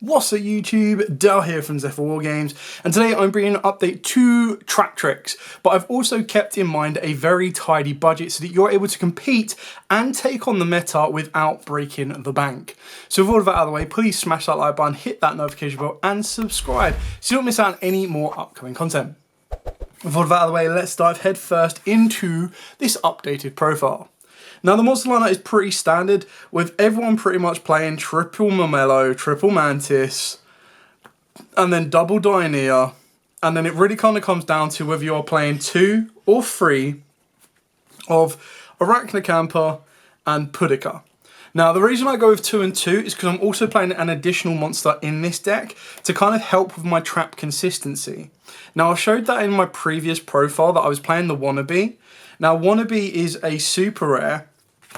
What's up YouTube, Dell here from Zephyr Wargames, and today I'm bringing an update to Traptrix, but I've also kept in mind a very tidy budget so that you're able to compete and take on the meta without breaking the bank. So with all of that out of the way, please smash that like button, hit that notification bell and subscribe so you don't miss out on any more upcoming content. With all of that out of the way, let's dive head first into this updated profile. Now the monster lineup is pretty standard, with everyone pretty much playing triple Momelo, triple Mantis, and then double Dioneer, and then it really kind of comes down to whether you're playing 2 or 3 of Arachnocampa and Pudica. Now the reason I go with 2 and 2 is because I'm also playing an additional monster in this deck to kind of help with my trap consistency. Now I showed that in my previous profile that I was playing the wannabe. Now wannabe is a super rare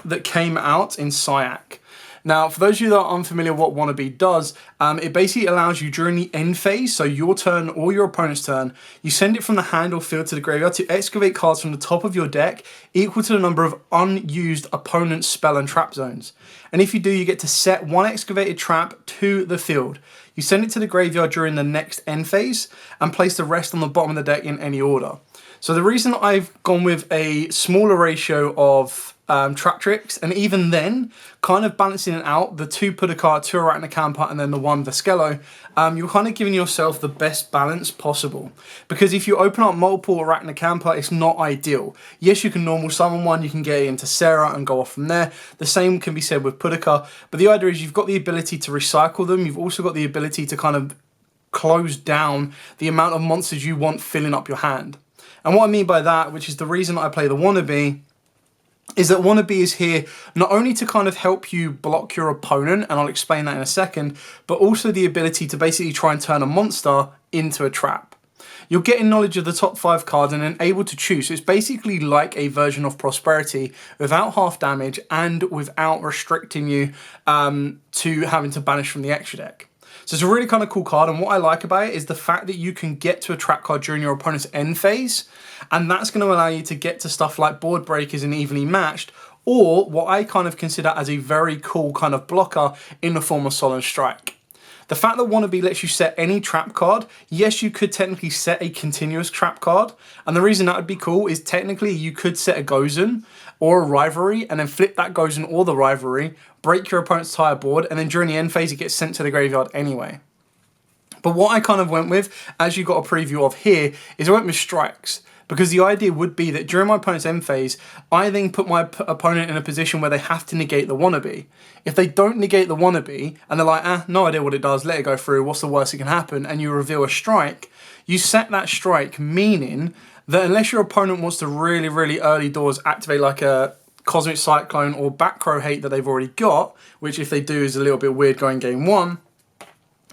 that came out in Syac. Now, for those of you that are unfamiliar with what wannabe does, it basically allows you during the end phase, so your turn or your opponent's turn, you send it from the hand or field to the graveyard to excavate cards from the top of your deck equal to the number of unused opponent's spell and trap zones. And if you do, you get to set one excavated trap to the field. You send it to the graveyard during the next end phase and place the rest on the bottom of the deck in any order. So the reason I've gone with a smaller ratio of Traptrix, and even then, kind of balancing it out, the 2 Pudica, 2 Arachnocampa, and then the 1 Vescelo, you're kind of giving yourself the best balance possible. Because if you open up multiple Arachnocampa, it's not ideal. Yes, you can normal summon one, you can get it into Sarah and go off from there. The same can be said with Pudica, but the idea is you've got the ability to recycle them, you've also got the ability to kind of close down the amount of monsters you want filling up your hand. And what I mean by that, which is the reason I play the wannabe, is that wannabe is here not only to kind of help you block your opponent, and I'll explain that in a second, but also the ability to basically try and turn a monster into a trap. You're getting knowledge of the top 5 cards and then able to choose. So it's basically like a version of Prosperity without half damage and without restricting you to having to banish from the extra deck. So it's a really kind of cool card, and what I like about it is the fact that you can get to a trap card during your opponent's end phase, and that's going to allow you to get to stuff like board breakers and evenly matched, or what I kind of consider as a very cool kind of blocker in the form of Solemn Strike. The fact that wannabe lets you set any trap card, yes, you could technically set a continuous trap card, and the reason that would be cool is technically you could set a Gozen or a Rivalry and then flip that Gozen or the Rivalry, break your opponent's entire board, and then during the end phase it gets sent to the graveyard anyway. But what I kind of went with, as you got a preview of here, is I went with Strikes. Because the idea would be that during my opponent's end phase, I then put my opponent in a position where they have to negate the wannabe. If they don't negate the wannabe, and they're like, no idea what it does, let it go through, what's the worst that can happen, and you reveal a strike, you set that strike, meaning that unless your opponent wants to really, really early doors activate like a Cosmic Cyclone or Backrow Hate that they've already got, which if they do is a little bit weird going game 1,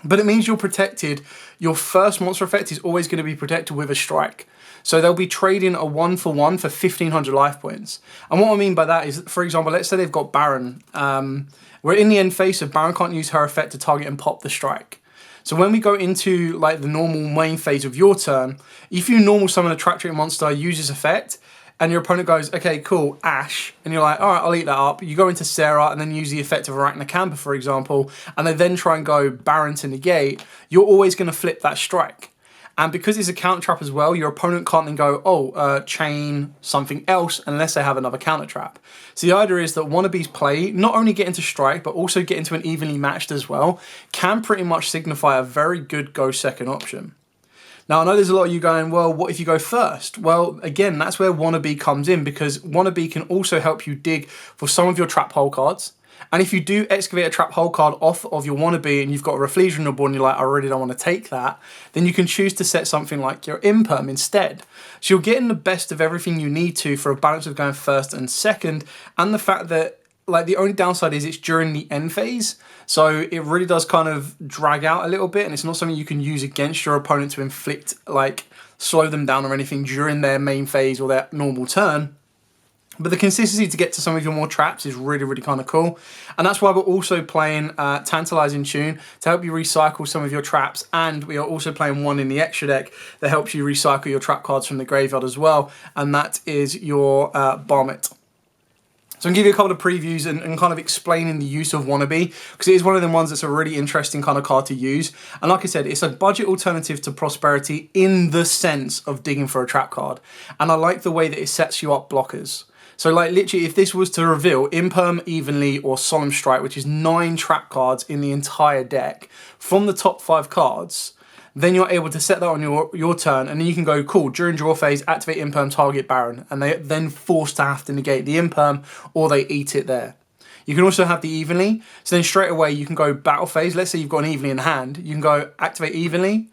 but it means you're protected. Your first monster effect is always going to be protected with a strike. So they'll be trading a 1-for-1 for 1,500 life points. And what I mean by that is, for example, let's say they've got Baron. We're in the end phase, so Baron can't use her effect to target and pop the strike. So when we go into like the normal main phase of your turn, if you normal summon a Traptrix monster, use this effect, and your opponent goes, okay, cool, Ash, and you're like, all right, I'll eat that up. You go into Sarah and then use the effect of Arachnocampa, for example, and they then try and go Baron to negate, you're always going to flip that strike. And because it's a counter trap as well, your opponent can't then go, chain something else unless they have another counter trap. So the idea is that wannabe's play, not only get into strike, but also get into an evenly matched as well, can pretty much signify a very good go second option. Now, I know there's a lot of you going, well, what if you go first? Well, again, that's where wannabe comes in, because wannabe can also help you dig for some of your trap hole cards. And if you do excavate a trap hole card off of your wannabe and you've got a Reflection on your board and you're like, I really don't want to take that, then you can choose to set something like your Imperm instead. So you're getting the best of everything you need to for a balance of going first and second, and the fact that like the only downside is it's during the end phase, so it really does kind of drag out a little bit, and it's not something you can use against your opponent to inflict, like slow them down or anything during their main phase or their normal turn. But the consistency to get to some of your more traps is really, really kind of cool. And that's why we're also playing Tantalizing Tune to help you recycle some of your traps. And we are also playing one in the extra deck that helps you recycle your trap cards from the graveyard as well. And that is your Barmet. So I'm going to give you a couple of previews and kind of explaining the use of Wannabe, because it is one of them ones that's a really interesting kind of card to use. And like I said, it's a budget alternative to Prosperity in the sense of digging for a trap card. And I like the way that it sets you up blockers. So like literally, if this was to reveal Imperm, Evenly, or Solemn Strike, which is 9 trap cards in the entire deck, from the top 5 cards, then you're able to set that on your turn, and then you can go, cool, during draw phase, activate Imperm, target Baron, and they then forced to have to negate the Imperm, or they eat it there. You can also have the Evenly, so then straight away you can go battle phase. Let's say you've got an Evenly in hand, you can go activate Evenly,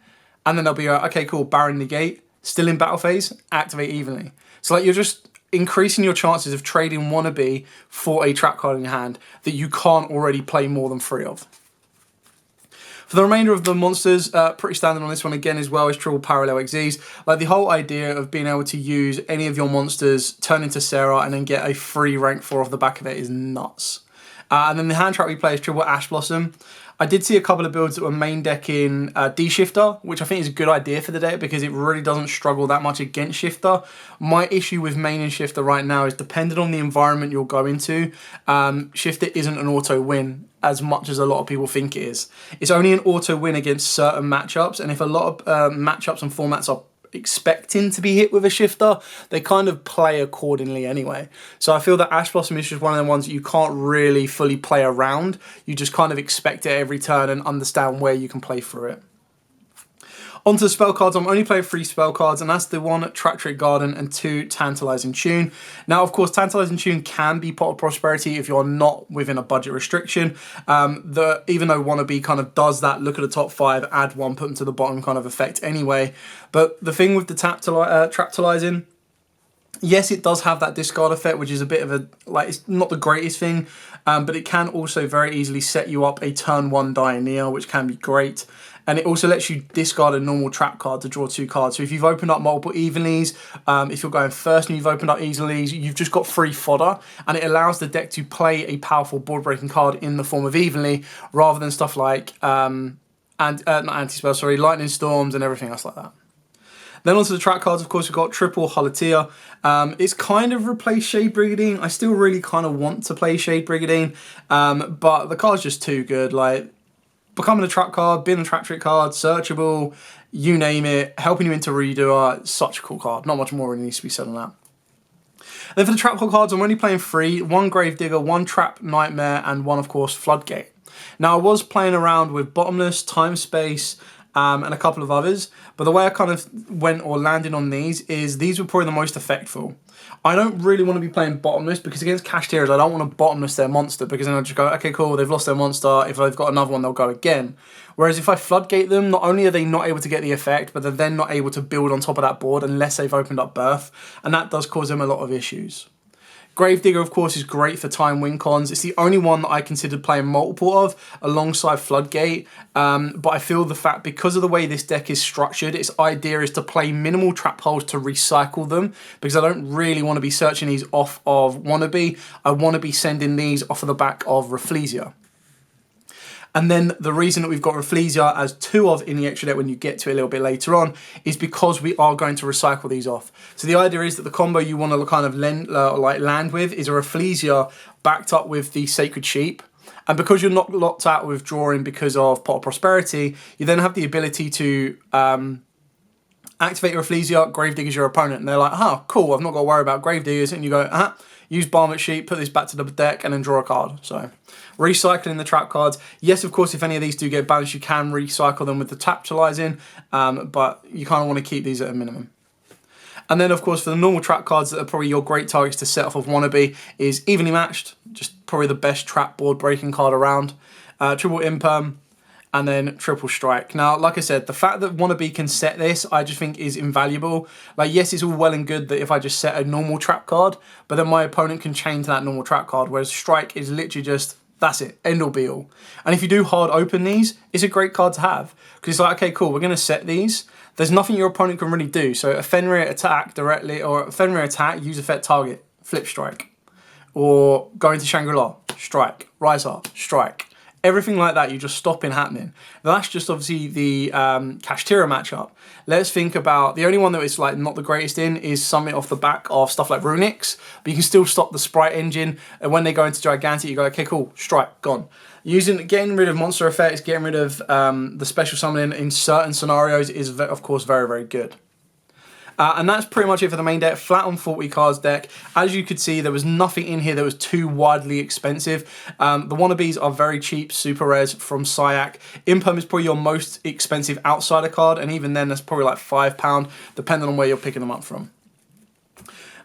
and then they'll be like, okay, cool, Baron negate, still in battle phase, activate Evenly. So like you're just increasing your chances of trading Wannabe for a trap card in your hand that you can't already play more than 3 of. For the remainder of the monsters, pretty standard on this one again as well, is triple parallel XZs. Like the whole idea of being able to use any of your monsters, turn into Sarah, and then get a free rank 4 off the back of it is nuts. And then the hand trap we play is triple Ash Blossom. I did see a couple of builds that were main decking D-Shifter, which I think is a good idea for the deck because it really doesn't struggle that much against Shifter. My issue with maining Shifter right now is depending on the environment you'll go into, Shifter isn't an auto win as much as a lot of people think it is. It's only an auto win against certain matchups, and if a lot of matchups and formats are expecting to be hit with a Shifter, they kind of play accordingly anyway. So I feel that Ash Blossom is just one of the ones that you can't really fully play around. You just kind of expect it every turn and understand where you can play through it. Onto the spell cards, I'm only playing 3 spell cards, and that's the 1 Traptrix Garden and 2 Tantalizing Tune. Now, of course, Tantalizing Tune can be Pot of Prosperity if you're not within a budget restriction. Even though Wannabe kind of does that, look at the top 5, add 1, put them to the bottom kind of effect anyway. But the thing with the Traptalizing, yes, it does have that discard effect, which is a bit of a, like, it's not the greatest thing, but it can also very easily set you up a turn 1 Dianea, which can be great. And it also lets you discard a normal trap card to draw 2 cards. So if you've opened up multiple Evenlies, if you're going first and you've opened up Evenlies, you've just got free fodder, and it allows the deck to play a powerful board-breaking card in the form of Evenly, rather than stuff like, not anti-spell, sorry, Lightning Storms and everything else like that. Then onto the track cards, of course, we've got triple Holotea. It's kind of replaced Shade Brigandine. I still really kind of want to play Shade Brigandine, but the card's just too good. Like, becoming a trap card, being a Traptrix card, searchable, you name it, helping you into redoer, such a cool card. Not much more really needs to be said on that. Then for the trap card cards, I'm only playing 3, 1 Gravedigger, 1 Trap Nightmare, and 1, of course, Floodgate. Now, I was playing around with Bottomless, Time Space, and a couple of others, but the way I kind of went or landed on these is these were probably the most effectful. I don't really want to be playing Bottomless because against Cashiers, I don't want to Bottomless their monster because then I'll just go, okay, cool, they've lost their monster. If they've got another one, they'll go again. Whereas if I Floodgate them, not only are they not able to get the effect, but they're then not able to build on top of that board unless they've opened up Birth, and that does cause them a lot of issues. Gravedigger, of course, is great for time win cons. It's the only one that I considered playing multiple of alongside Floodgate. But I feel the fact, because of the way this deck is structured, its idea is to play minimal trap holes to recycle them, because I don't really want to be searching these off of Wannabe. I want to be sending these off of the back of Rafflesia. And then the reason that we've got Rafflesia as 2 of in the extra deck when you get to it a little bit later on is because we are going to recycle these off. So the idea is that the combo you want to kind of land with is a Rafflesia backed up with the Sacred Sheep. And because you're not locked out with drawing because of Pot of Prosperity, you then have the ability to activate your Rafflesia, Gravediggers your opponent. And they're like, oh, cool, I've not got to worry about Gravediggers. And you go, use Barmet Sheep, put this back to the deck, and then draw a card. So, recycling the trap cards. Yes, of course, if any of these do get balanced, you can recycle them with the Traptalizing, but you kind of want to keep these at a minimum. And then, of course, for the normal trap cards that are probably your great targets to set off of Wannabe is Evenly Matched, just probably the best trap board breaking card around. Triple Imperm, and then triple Strike. Now, like I said, the fact that Wannabe can set this, I just think is invaluable. Like, yes, it's all well and good that if I just set a normal trap card, but then my opponent can chain to that normal trap card, whereas Strike is literally just, that's it, end all be all. And if you do hard open these, it's a great card to have. Because it's like, okay, cool, we're going to set these. There's nothing your opponent can really do. So a Fenrir attack directly, or a Fenrir attack, use effect target, flip Strike. Or go into Shangri-La, Strike. Rise Up, Strike. everything like that, you're just stopping happening. Now that's just obviously the Kashtira matchup. Let's think about, the only one that is like not the greatest in is something off the back of stuff like Runix, but you can still stop the Sprite engine, and when they go into Gigantic, you go, okay, cool, Strike, gone. Getting rid of monster effects, getting rid of the special summoning in certain scenarios is, of course, very, very good. And that's pretty much it for the main deck. Flat on 40 cards deck. As you could see, there was nothing in here that was too wildly expensive. The wannabes are very cheap, super rares from Syac. Imperm is probably your most expensive outsider card, and even then that's probably like £5, depending on where you're picking them up from.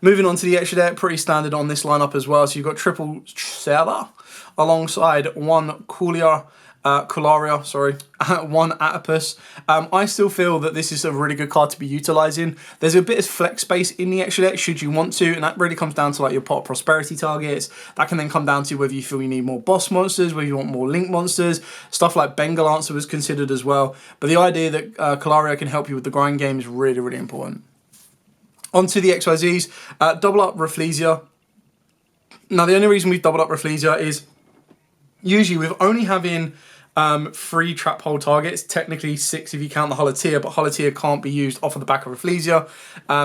Moving on to the extra deck, pretty standard on this lineup as well. So you've got triple Serra alongside one Cularia, one Atopus. I still feel that this is a really good card to be utilising. There's a bit of flex space in the extra deck should you want to, and that really comes down to like your pot of prosperity targets. That can then come down to whether you feel you need more boss monsters, whether you want more link monsters. Stuff like Bengal Answer was considered as well. But the idea that Cularia can help you with the grind game is really, really important. On to the XYZs. Double up Rafflesia. Now the only reason we've doubled up Rafflesia is usually with only having 3 trap hole targets, technically 6 if you count the Holotea, but Holotea can't be used off of the back of Rafflesia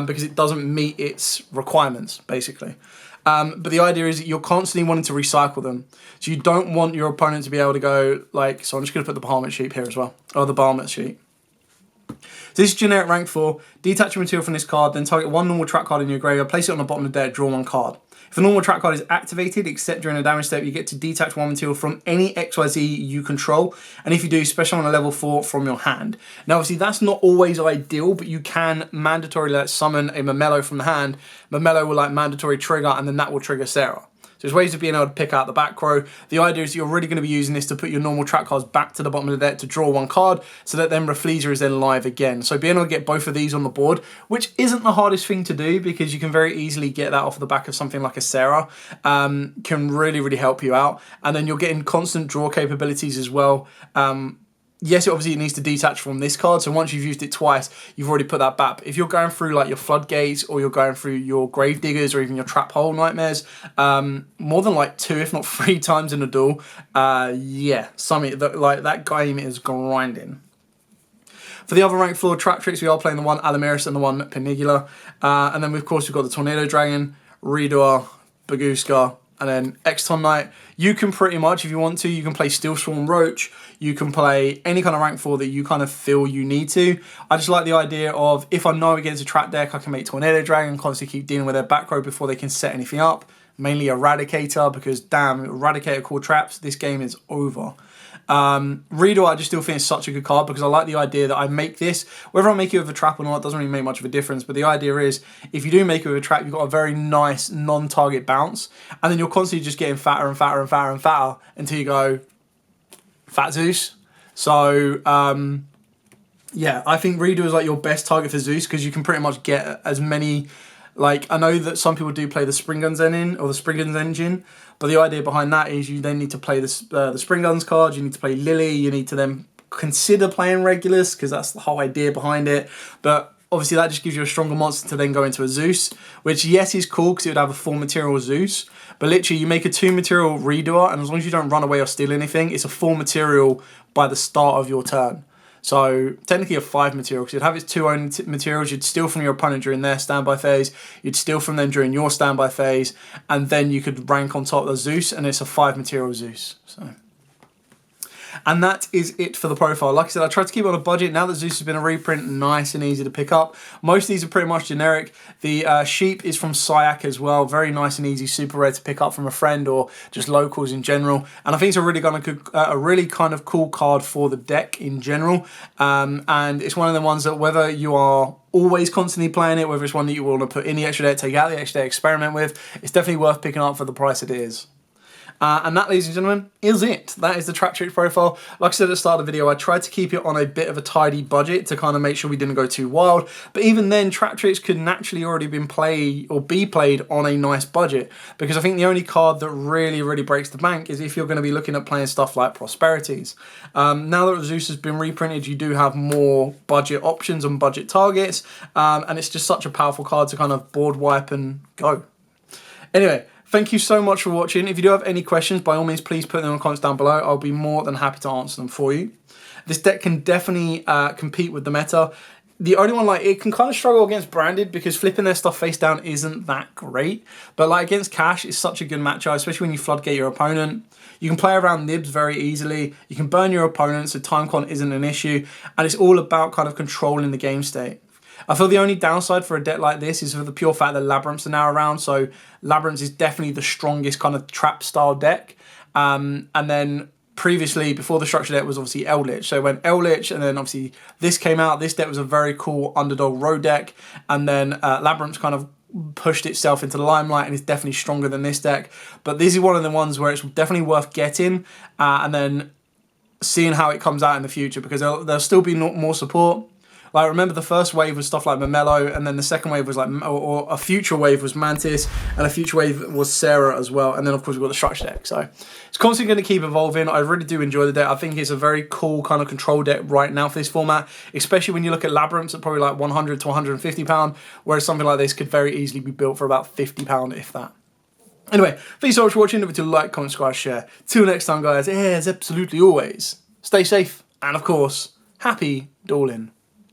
because it doesn't meet its requirements, basically. But the idea is that you're constantly wanting to recycle them. So you don't want your opponent to be able to go like, so I'm just going to put the Bahamut sheet here as well, or the Bahamut sheet. So this is generic rank 4, detach your material from this card, then target one normal trap card in your graveyard, place it on the bottom of the deck, draw 1 card. If a normal trap card is activated, except during a damage step, you get to detach 1 material from any XYZ you control, and if you do, special on a level 4 from your hand. Now obviously that's not always ideal, but you can mandatorily like, summon a Momelo from the hand. Momelo will like mandatory trigger, and then that will trigger Sarah. So there's ways of being able to pick out the back row. The idea is you're really going to be using this to put your normal trap cards back to the bottom of the deck to draw 1 card, so that then Rafflesia is then live again. So being able to get both of these on the board, which isn't the hardest thing to do because you can very easily get that off the back of something like a Sarah, can really, really help you out. And then you're getting constant draw capabilities as well. Yes, obviously it needs to detach from this card, so once you've used it twice, you've already put that back. If you're going through like your floodgates, or you're going through your grave diggers, or even your trap hole nightmares, more than like 2 if not 3 times in a duel, yeah, something that like that game is grinding. For the other rank floor Traptrix, we are playing the one Alamiris and the one Penigula, and then of course we've got the Tornado Dragon, Redoer, Baguska, and then Exton Knight. You can pretty much, if you want to, you can play Steel Swarm Roach, you can play any kind of rank 4 that you kind of feel you need to. I just like the idea of, if I know against a trap deck, I can make Tornado Dragon, constantly keep dealing with their back row before they can set anything up. Mainly Eradicator, because damn, Eradicator called traps, this game is over. Reader, I just still think it's such a good card because I like the idea that I make this, whether I make it with a trap or not, doesn't really make much of a difference, but the idea is, if you do make it with a trap, you've got a very nice non-target bounce, and then you're constantly just getting fatter and fatter and fatter and fatter until you go, Fat Zeus. So, yeah, I think Reader is like your best target for Zeus because you can pretty much get as many. Like, I know that some people do play the Spring Guns engine, or the Spring Guns engine, but the idea behind that is you then need to play the Spring Guns card, you need to play Lily, you need to then consider playing Regulus, because that's the whole idea behind it. But obviously that just gives you a stronger monster to then go into a Zeus, which yes is cool because it would have a 4 material Zeus, but literally you make a 2 material Redoer, and as long as you don't run away or steal anything, it's a 4 material by the start of your turn. So technically a 5 material, because you'd have its 2 own materials, you'd steal from your opponent during their standby phase, you'd steal from them during your standby phase, and then you could rank on top of the Zeus, and it's a 5 material Zeus. So, and that is it for the profile. Like I said, I tried to keep it on a budget. Now that Zeus has been a reprint, nice and easy to pick up. Most of these are pretty much generic. The Sheep is from Syac as well. Very nice and easy, super rare to pick up from a friend or just locals in general. And I think it's a really kind of cool card for the deck in general. And it's one of the ones that whether you are always constantly playing it, whether it's one that you want to put in the extra deck, take out the extra deck, experiment with, it's definitely worth picking up for the price it is. And that, ladies and gentlemen, is it. That is the Traptrix profile. Like I said at the start of the video, I tried to keep it on a bit of a tidy budget to kind of make sure we didn't go too wild. But even then, Traptrix could naturally already be played on a nice budget. Because I think the only card that really, really breaks the bank is if you're going to be looking at playing stuff like Prosperities. Now that Zeus has been reprinted, you do have more budget options and budget targets. And it's just such a powerful card to kind of board wipe and go. Anyway, Thank you so much for watching. If you do have any questions, by all means, please put them in the comments down below. I'll be more than happy to answer them for you. This deck can definitely compete with the meta. The only one, like, it can kind of struggle against branded because flipping their stuff face down isn't that great. But like against cash, it's such a good matchup, especially when you floodgate your opponent. You can play around nibs very easily. You can burn your opponent, so time con isn't an issue. And it's all about kind of controlling the game state. I feel the only downside for a deck like this is for the pure fact that Labyrinths are now around. So Labyrinths is definitely the strongest kind of trap style deck. And then previously, before the structure deck, was obviously Eldritch. So when Eldritch and then obviously this came out, this deck was a very cool underdog road deck. And then Labyrinth kind of pushed itself into the limelight and is definitely stronger than this deck. But this is one of the ones where it's definitely worth getting and then seeing how it comes out in the future, because there'll still be more support. Like, remember the first wave was stuff like Mamelo, and then the second wave was like, or a future wave was Mantis, and a future wave was Sarah as well. And then of course we've got the structure deck. So it's constantly going to keep evolving. I really do enjoy the deck. I think it's a very cool kind of control deck right now for this format, especially when you look at Labyrinths at probably like 100 to 150 pound, whereas something like this could very easily be built for about 50 pound, if that. Anyway, thanks so much for watching. Don't forget to like, comment, subscribe, share. Till next time, guys, as absolutely always, stay safe, and of course, happy dueling.